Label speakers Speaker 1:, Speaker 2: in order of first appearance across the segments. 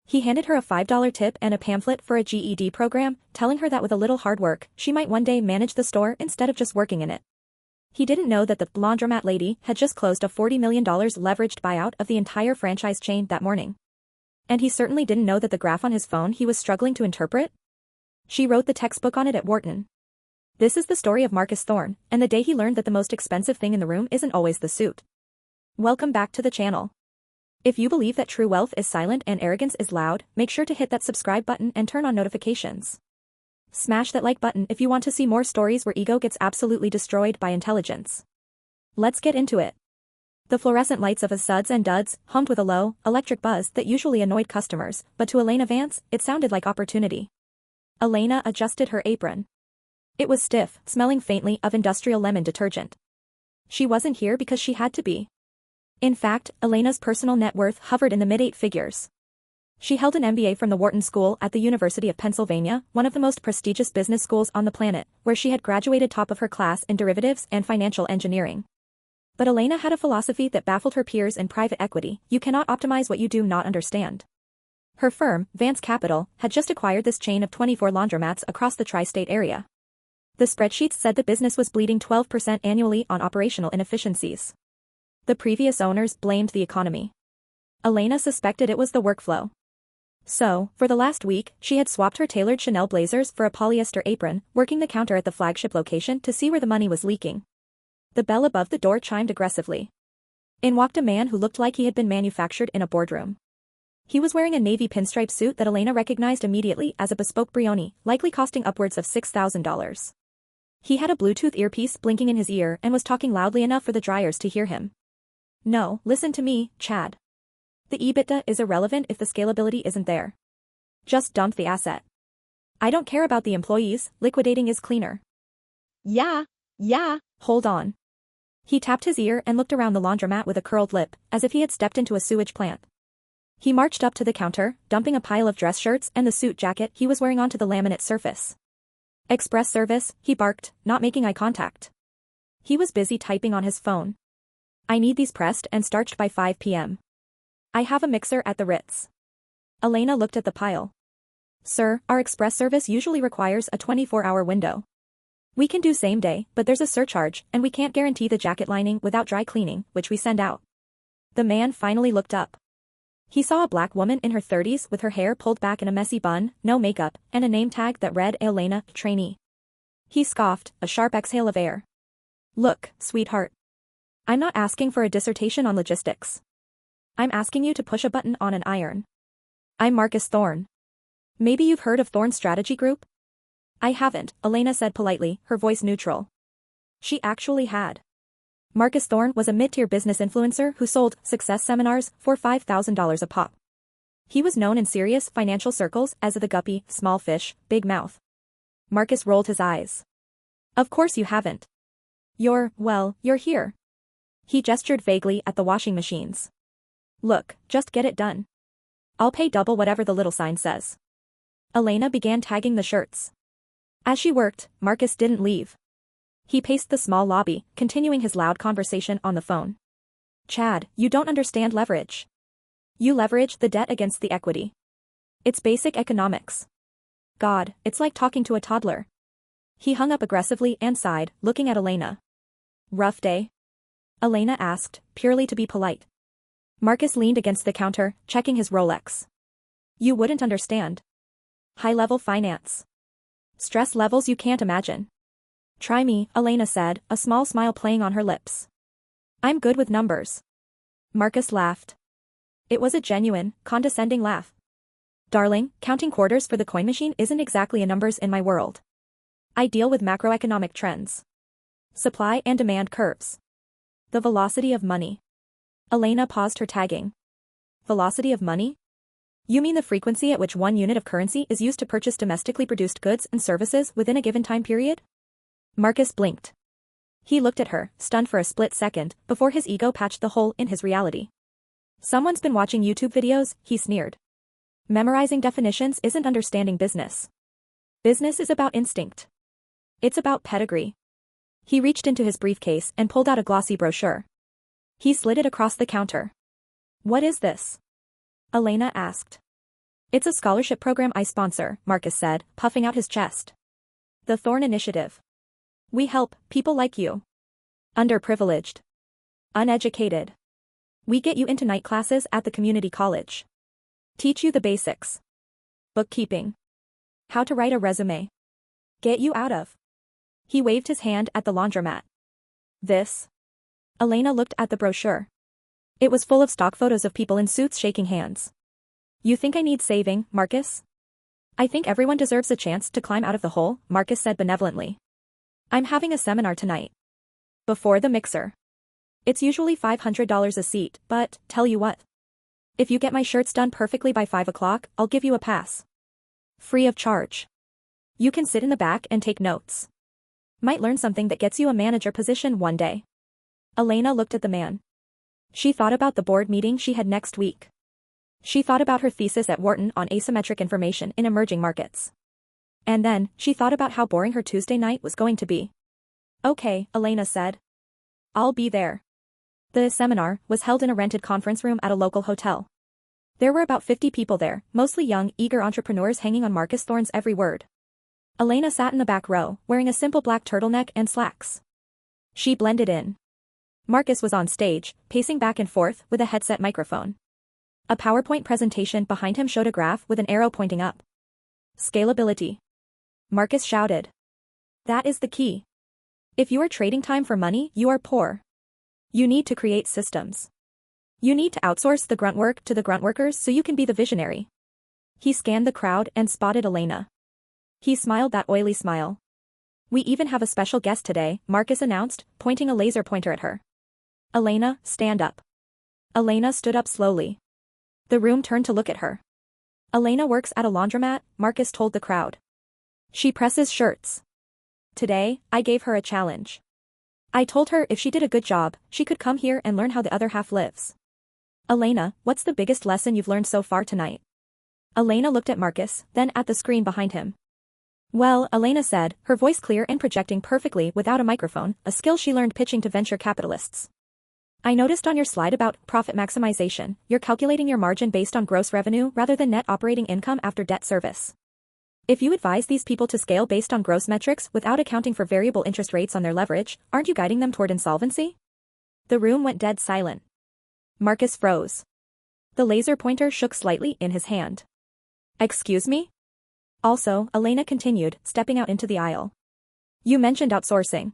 Speaker 1: He handed her a $5 tip and a pamphlet for a GED program, telling her that with a little hard work, she might one day manage the store instead of just working in it. He didn't know that the laundromat lady had just closed a $40 million leveraged buyout of the entire franchise chain that morning. And he certainly didn't know that the graph on his phone he was struggling to interpret. She wrote the textbook on it at Wharton. This is the story of Marcus Thorne, and the day he learned that the most expensive thing in the room isn't always the suit. Welcome back to the channel. If you believe that true wealth is silent and arrogance is loud, make sure to hit that subscribe button and turn on notifications. Smash that like button if you want to see more stories where ego gets absolutely destroyed by intelligence. Let's get into it. The fluorescent lights of a Suds and Duds hummed with a low, electric buzz that usually annoyed customers, but to Elena Vance, it sounded like opportunity. Elena adjusted her apron. It was stiff, smelling faintly of industrial lemon detergent. She wasn't here because she had to be. In fact, Elena's personal net worth hovered in the mid-8 figures. She held an MBA from the Wharton School at the University of Pennsylvania, one of the most prestigious business schools on the planet, where she had graduated top of her class in derivatives and financial engineering. But Elena had a philosophy that baffled her peers in private equity: you cannot optimize what you do not understand. Her firm, Vance Capital, had just acquired this chain of 24 laundromats across the tri-state area. The spreadsheets said the business was bleeding 12% annually on operational inefficiencies. The previous owners blamed the economy. Elena suspected it was the workflow. So, for the last week, she had swapped her tailored Chanel blazers for a polyester apron, working the counter at the flagship location to see where the money was leaking. The bell above the door chimed aggressively. In walked a man who looked like he had been manufactured in a boardroom. He was wearing a navy pinstripe suit that Elena recognized immediately as a bespoke Brioni, likely costing upwards of $6,000. He had a Bluetooth earpiece blinking in his ear and was talking loudly enough for the dryers to hear him. No, listen to me, Chad. The EBITDA is irrelevant if the scalability isn't there. Just dump the asset. I don't care about the employees, liquidating is cleaner. Yeah, hold on. He tapped his ear and looked around the laundromat with a curled lip, as if he had stepped into a sewage plant. He marched up to the counter, dumping a pile of dress shirts and the suit jacket he was wearing onto the laminate surface. Express service, he barked, not making eye contact. He was busy typing on his phone. I need these pressed and starched by 5 p.m. I have a mixer at the Ritz. Elena looked at the pile. Sir, our express service usually requires a 24-hour window. We can do same day, but there's a surcharge, and we can't guarantee the jacket lining without dry cleaning, which we send out. The man finally looked up. He saw a black woman in her 30s with her hair pulled back in a messy bun, no makeup, and a name tag that read Elena, trainee. He scoffed, a sharp exhale of air. Look, sweetheart. I'm not asking for a dissertation on logistics. I'm asking you to push a button on an iron. I'm Marcus Thorne. Maybe you've heard of Thorne Strategy Group? I haven't, Elena said politely, her voice neutral. She actually had. Marcus Thorne was a mid-tier business influencer who sold success seminars for $5,000 a pop. He was known in serious financial circles as the guppy, small fish, big mouth. Marcus rolled his eyes. Of course you haven't. You're here. He gestured vaguely at the washing machines. Look, just get it done. I'll pay double whatever the little sign says. Elena began tagging the shirts. As she worked, Marcus didn't leave. He paced the small lobby, continuing his loud conversation on the phone. Chad, you don't understand leverage. You leverage the debt against the equity. It's basic economics. God, it's like talking to a toddler. He hung up aggressively and sighed, looking at Elena. Rough day? Elena asked, purely to be polite. Marcus leaned against the counter, checking his Rolex. You wouldn't understand. High-level finance. Stress levels you can't imagine. Try me, Elena said, a small smile playing on her lips. I'm good with numbers. Marcus laughed. It was a genuine, condescending laugh. Darling, counting quarters for the coin machine isn't exactly a numbers in my world. I deal with macroeconomic trends. Supply and demand curves. The velocity of money. Elena paused her tagging. Velocity of money? You mean the frequency at which one unit of currency is used to purchase domestically produced goods and services within a given time period? Marcus blinked. He looked at her, stunned for a split second, before his ego patched the hole in his reality. Someone's been watching YouTube videos, he sneered. Memorizing definitions isn't understanding business. Business is about instinct. It's about pedigree. He reached into his briefcase and pulled out a glossy brochure. He slid it across the counter. What is this? Elena asked. It's a scholarship program I sponsor, Marcus said, puffing out his chest. The Thorn Initiative. We help people like you. Underprivileged. Uneducated. We get you into night classes at the community college. Teach you the basics. Bookkeeping. How to write a resume. Get you out of. He waved his hand at the laundromat. This. Elena looked at the brochure. It was full of stock photos of people in suits shaking hands. You think I need saving, Marcus? I think everyone deserves a chance to climb out of the hole, Marcus said benevolently. I'm having a seminar tonight. Before the mixer. It's usually $500 a seat, but, tell you what. If you get my shirts done perfectly by 5 o'clock, I'll give you a pass. Free of charge. You can sit in the back and take notes. Might learn something that gets you a manager position one day. Elena looked at the man. She thought about the board meeting she had next week. She thought about her thesis at Wharton on asymmetric information in emerging markets. And then, she thought about how boring her Tuesday night was going to be. Okay, Elena said. I'll be there. The seminar was held in a rented conference room at a local hotel. There were about 50 people there, mostly young, eager entrepreneurs hanging on Marcus Thorne's every word. Elena sat in the back row, wearing a simple black turtleneck and slacks. She blended in. Marcus was on stage, pacing back and forth with a headset microphone. A PowerPoint presentation behind him showed a graph with an arrow pointing up. Scalability. Marcus shouted. That is the key. If you are trading time for money, you are poor. You need to create systems. You need to outsource the grunt work to the grunt workers so you can be the visionary. He scanned the crowd and spotted Elena. He smiled that oily smile. We even have a special guest today, Marcus announced, pointing a laser pointer at her. Elena, stand up. Elena stood up slowly. The room turned to look at her. Elena works at a laundromat, Marcus told the crowd. She presses shirts. Today, I gave her a challenge. I told her if she did a good job, she could come here and learn how the other half lives. Elena, what's the biggest lesson you've learned so far tonight? Elena looked at Marcus, then at the screen behind him. Well, Elena said, her voice clear and projecting perfectly without a microphone, a skill she learned pitching to venture capitalists. I noticed on your slide about profit maximization, you're calculating your margin based on gross revenue rather than net operating income after debt service. If you advise these people to scale based on gross metrics without accounting for variable interest rates on their leverage, aren't you guiding them toward insolvency? The room went dead silent. Marcus froze. The laser pointer shook slightly in his hand. Excuse me? Also, Elena continued, stepping out into the aisle. You mentioned outsourcing.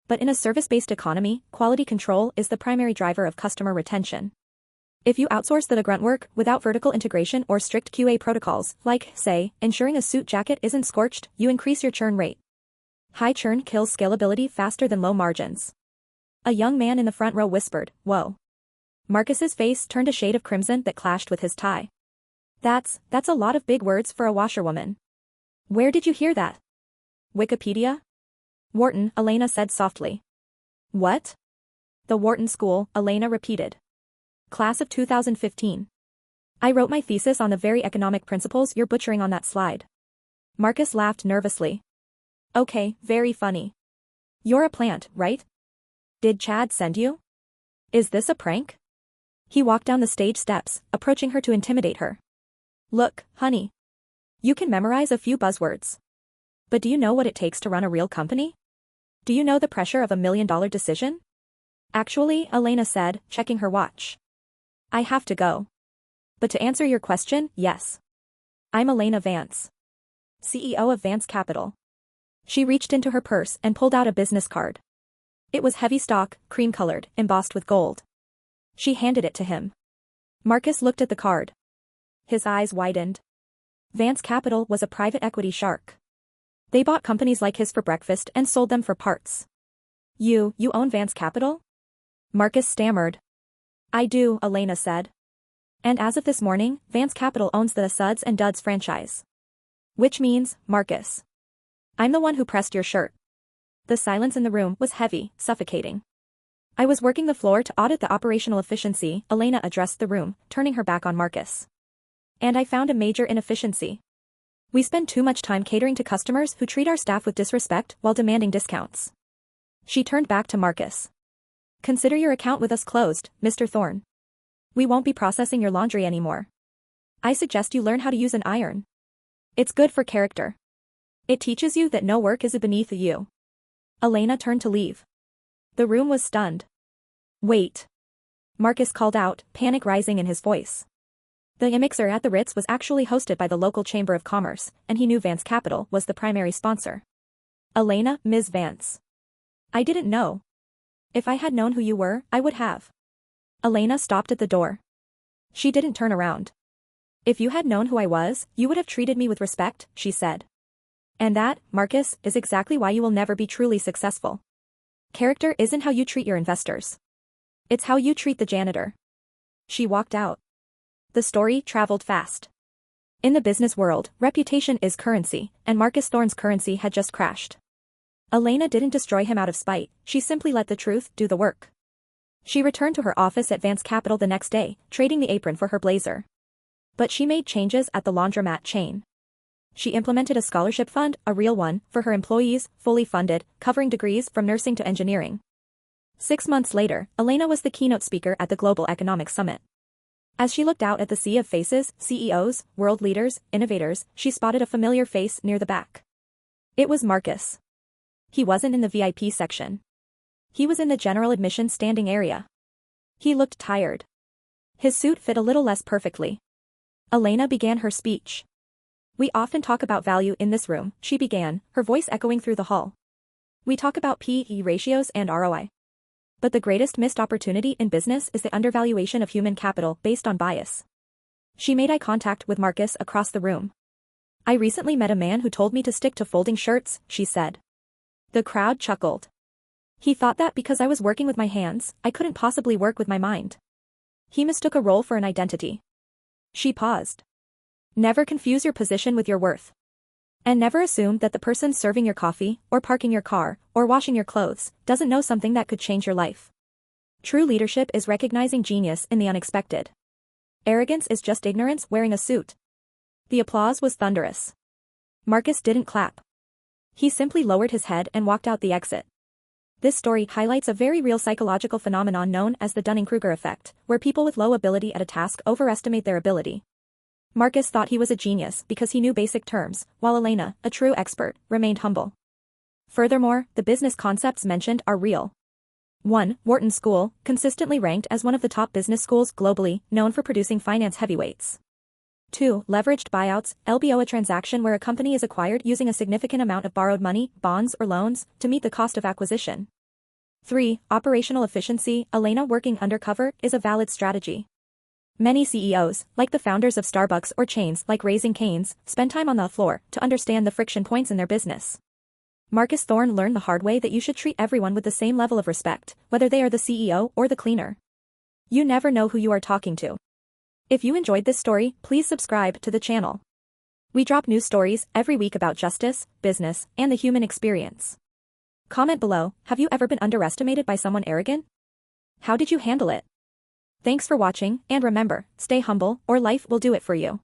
Speaker 1: But in a service-based economy, quality control is the primary driver of customer retention. If you outsource the grunt work without vertical integration or strict QA protocols, like, say, ensuring a suit jacket isn't scorched, you increase your churn rate. High churn kills scalability faster than low margins. A young man in the front row whispered, "Whoa." Marcus's face turned a shade of crimson that clashed with his tie. That's a lot of big words for a washerwoman. Where did you hear that? Wikipedia? Wharton, Elena said softly. What? The Wharton School, Elena repeated. Class of 2015. I wrote my thesis on the very economic principles you're butchering on that slide. Marcus laughed nervously. Okay, very funny. You're a plant, right? Did Chad send you? Is this a prank? He walked down the stage steps, approaching her to intimidate her. Look, honey. You can memorize a few buzzwords. But do you know what it takes to run a real company? Do you know the pressure of $1 million decision? Actually, Elena said, checking her watch. I have to go. But to answer your question, yes. I'm Elena Vance. CEO of Vance Capital. She reached into her purse and pulled out a business card. It was heavy stock, cream-colored, embossed with gold. She handed it to him. Marcus looked at the card. His eyes widened. Vance Capital was a private equity shark. They bought companies like his for breakfast and sold them for parts. You own Vance Capital? Marcus stammered. I do, Elena said. And as of this morning, Vance Capital owns the Suds and Duds franchise. Which means, Marcus. I'm the one who pressed your shirt. The silence in the room was heavy, suffocating. I was working the floor to audit the operational efficiency, Elena addressed the room, turning her back on Marcus. And I found a major inefficiency. We spend too much time catering to customers who treat our staff with disrespect while demanding discounts. She turned back to Marcus. Consider your account with us closed, Mr. Thorne. We won't be processing your laundry anymore. I suggest you learn how to use an iron. It's good for character. It teaches you that no work is beneath you. Elena turned to leave. The room was stunned. Wait. Marcus called out, panic rising in his voice. The Elixir at the Ritz was actually hosted by the local Chamber of Commerce, and he knew Vance Capital was the primary sponsor. Elena, Ms. Vance. I didn't know. If I had known who you were, I would have. Elena stopped at the door. She didn't turn around. If you had known who I was, you would have treated me with respect, she said. And that, Marcus, is exactly why you will never be truly successful. Character isn't how you treat your investors. It's how you treat the janitor. She walked out. The story traveled fast. In the business world, reputation is currency, and Marcus Thorne's currency had just crashed. Elena didn't destroy him out of spite, she simply let the truth do the work. She returned to her office at Vance Capital the next day, trading the apron for her blazer. But she made changes at the Laundromat chain. She implemented a scholarship fund, a real one, for her employees, fully funded, covering degrees from nursing to engineering. 6 months later, Elena was the keynote speaker at the Global Economic Summit. As she looked out at the sea of faces, CEOs, world leaders, innovators, she spotted a familiar face near the back. It was Marcus. He wasn't in the VIP section. He was in the general admission standing area. He looked tired. His suit fit a little less perfectly. Elena began her speech. We often talk about value in this room, she began, her voice echoing through the hall. We talk about P/E ratios and ROI. But the greatest missed opportunity in business is the undervaluation of human capital based on bias. She made eye contact with Marcus across the room. I recently met a man who told me to stick to folding shirts, she said. The crowd chuckled. He thought that because I was working with my hands, I couldn't possibly work with my mind. He mistook a role for an identity. She paused. Never confuse your position with your worth. And never assume that the person serving your coffee, or parking your car, or washing your clothes, doesn't know something that could change your life. True leadership is recognizing genius in the unexpected. Arrogance is just ignorance wearing a suit. The applause was thunderous. Marcus didn't clap. He simply lowered his head and walked out the exit. This story highlights a very real psychological phenomenon known as the Dunning-Kruger effect, where people with low ability at a task overestimate their ability. Marcus thought he was a genius because he knew basic terms, while Elena, a true expert, remained humble. Furthermore, the business concepts mentioned are real. 1. Wharton School, consistently ranked as one of the top business schools globally, known for producing finance heavyweights. 2. Leveraged buyouts, LBO, a transaction where a company is acquired using a significant amount of borrowed money, bonds or loans, to meet the cost of acquisition. 3. Operational efficiency, Elena working undercover, is a valid strategy. Many CEOs, like the founders of Starbucks or chains like Raising Cane's, spend time on the floor to understand the friction points in their business. Marcus Thorne learned the hard way that you should treat everyone with the same level of respect, whether they are the CEO or the cleaner. You never know who you are talking to. If you enjoyed this story, please subscribe to the channel. We drop news stories every week about justice, business, and the human experience. Comment below, have you ever been underestimated by someone arrogant? How did you handle it? Thanks for watching, and remember, stay humble, or life will do it for you.